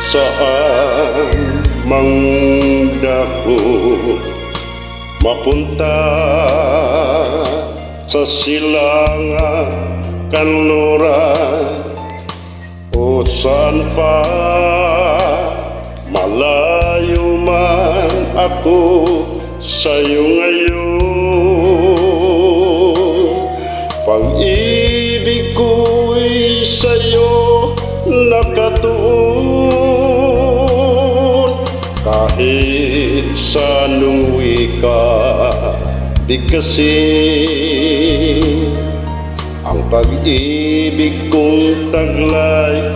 Saan mang dako mapunta sa silangan kanluran o saan pa malayo man ako sa'yo ngayon. Pag-ibig ko'y sa'yo nakatuon, kahit sa anong wika bigkasin. Ang pag-ibig kong taglay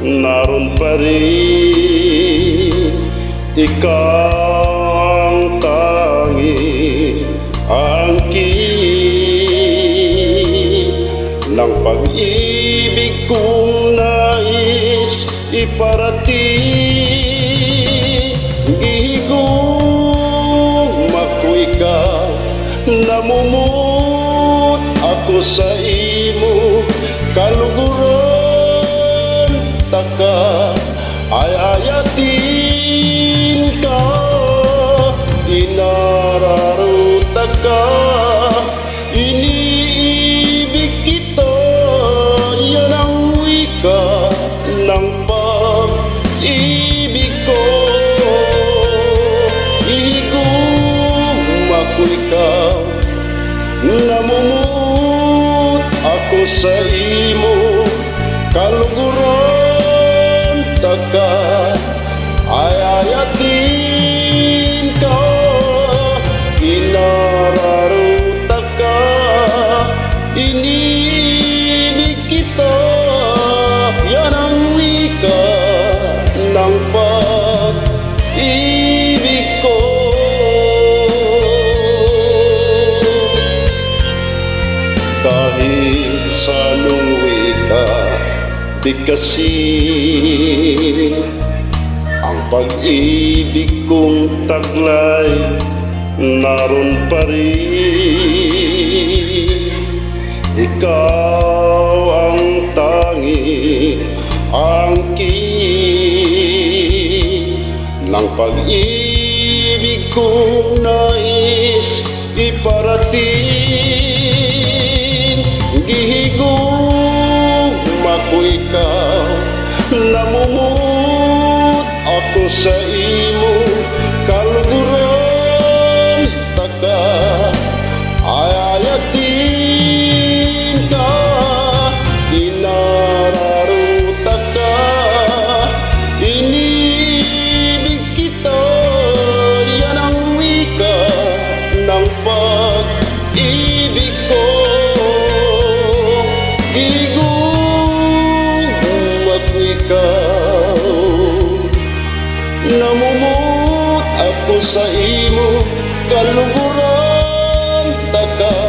naroon pa rin. Ikaw ang tanging angkin ng pag-ibig kong nais iparating. Gihigugma ko ikaw, namumut ako sa imo kaluguran. Taka ay ayatin ka, inararuta ka, iniibig kita. Yan ang wika ng pag-ibig ko. Ihigugma ko ikaw, namumut ako sa imo kaluguran. Taka ay ayatin ka, inararuta ka, iniibig kita. Yan ang wika ng pag-ibig ko. Kahit sa anong wika bigkasin, ang pag-ibig kong taglay naroon pa rin. Ikaw ang tanging angkin ng pag-ibig kong nais iparating. Gihigugma ko ikaw, namumut ako sa imo kaluguran. Taka ay ayatin ka, inararuta ka, iniibig kita. Yan ang wika ng pag-ibig ko. Gihigugma ko ikaw, namumut ako sa imo kaluguran. Taka